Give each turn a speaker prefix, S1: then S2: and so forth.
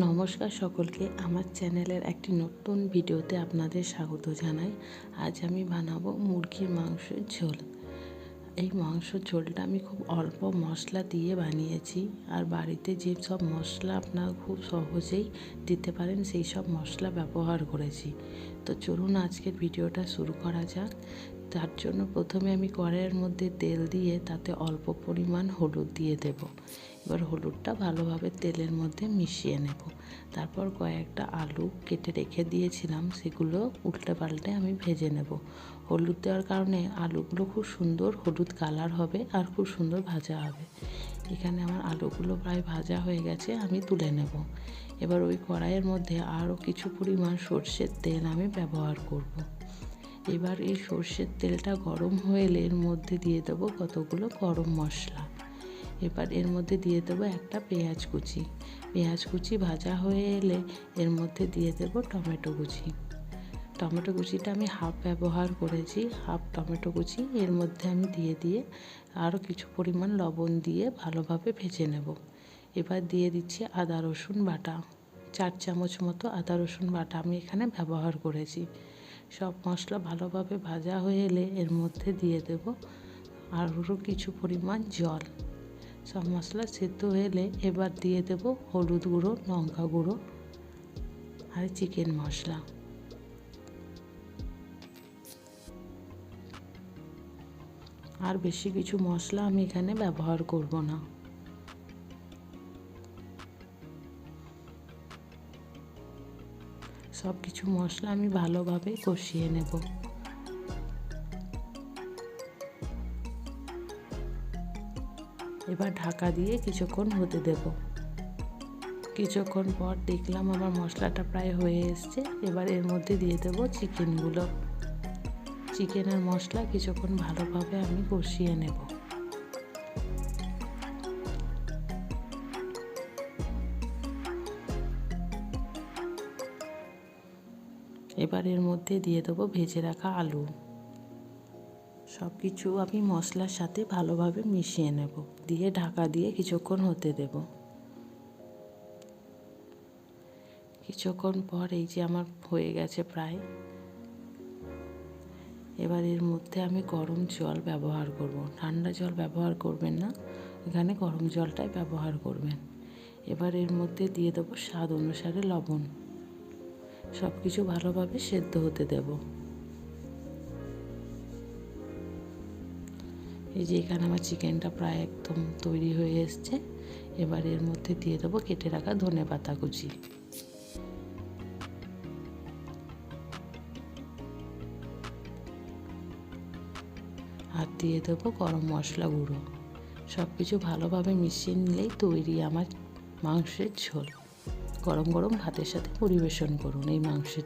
S1: নমস্কার সকলকে, আমার চ্যানেলের একটি নতুন ভিডিওতে আপনাদের স্বাগত জানাই। আজ আমি বানাবো মুরগির মাংসের ঝোল। এই মাংসের ঝোলটা আমি খুব অল্প মশলা দিয়ে বানিয়েছি, আর বাড়িতে যে সব মশলা আপনারা খুব সহজেই দিতে পারেন সেই সব মশলা ব্যবহার করেছি। তো চলুন আজকের ভিডিওটা শুরু করা যাক। তার জন্য প্রথমে আমি কড়াইয়ের মধ্যে তেল দিয়ে তাতে অল্প পরিমাণ হলুদ দিয়ে দেব। এবার হলুদটা ভালোভাবে তেলের মধ্যে মিশিয়ে নেব। তারপর কয়েকটা আলু কেটে রেখে দিয়েছিলাম, সেগুলো উল্টে পাল্টে আমি ভেজে নেব। হলুদ দেওয়ার কারণে আলুগুলো খুব সুন্দর হলুদ কালার হবে আর খুব সুন্দর ভাজা হবে। এখানে আমার আলুগুলো প্রায় ভাজা হয়ে গেছে, আমি তুলে নেব। এবার ওই কড়াইয়ের মধ্যে আরও কিছু পরিমাণ সর্ষের তেল আমি ব্যবহার করব। এবার এই সর্ষের তেলটা গরম হয়ে এলে এর মধ্যে দিয়ে দেবো কতগুলো গরম মশলা। এবার এর মধ্যে দিয়ে দেবো একটা পেঁয়াজ কুচি। পেঁয়াজ কুচি ভাজা হয়ে এলে এর মধ্যে দিয়ে দেবো টমেটো কুচি। টমেটো কুচিটা আমি হাফ ব্যবহার করেছি, হাফ টমেটো কুচি এর মধ্যে আমি দিয়ে আরও কিছু পরিমাণ লবণ দিয়ে ভালোভাবে ভেজে নেব। এবার দিয়ে দিচ্ছি আদা রসুন বাটা। 4 চামচ মতো আদা রসুন বাটা আমি এখানে ব্যবহার করেছি। সব মশলা ভালোভাবে ভাজা হয়ে এলে এর মধ্যে দিয়ে দেব আরও কিছু পরিমাণ জল। সব মশলা সেদ্ধ হয়ে এলে এবার দিয়ে দেব হলুদ গুঁড়ো, লঙ্কা গুঁড়ো আর চিকেন মশলা। আর বেশি কিছু মশলা আমি এখানে ব্যবহার করব না। সব কিছু মশলা আমি ভালোভাবে কষিয়ে নেব। এবার ঢাকা দিয়ে কিছুক্ষণ হতে দেব। কিছুক্ষণ পর দেখলাম আমার মশলাটা প্রায় হয়ে এসছে। এবার এর মধ্যে দিয়ে দেব চিকেনগুলো। চিকেন আর মশলা কিছুক্ষণ ভালোভাবে আমি কষিয়ে নেব। এবার এর মধ্যে দিয়ে দেবো ভেজে রাখা আলু। সব কিছু আমি মশলার সাথে ভালোভাবে মিশিয়ে নেব, দিয়ে ঢাকা দিয়ে কিছুক্ষণ হতে দেব। কিছুক্ষণ পর এই যে আমার হয়ে গেছে প্রায়। এবার এর মধ্যে আমি গরম জল ব্যবহার করব। ঠান্ডা জল ব্যবহার করবেন না, এখানে গরম জলটাই ব্যবহার করবেন। এবার এর মধ্যে দিয়ে দেবো স্বাদ অনুসারে লবণ। সব কিছু ভালোভাবে সেদ্ধ হতে দেব। এই যে এখানে আমার চিকেনটা প্রায় একদম তৈরি হয়ে এসছে। এবার এর মধ্যে দিয়ে দেবো কেটে রাখা ধনেপাতা কুচি। আর দিয়ে দেবো গরম মশলা গুঁড়ো। সব কিছু ভালোভাবে মিশিয়ে নিলেই তৈরি আমার মাংসের ঝোল। গরম গরম ভাতের সাথে পরিবেশন করুন এই মাংসের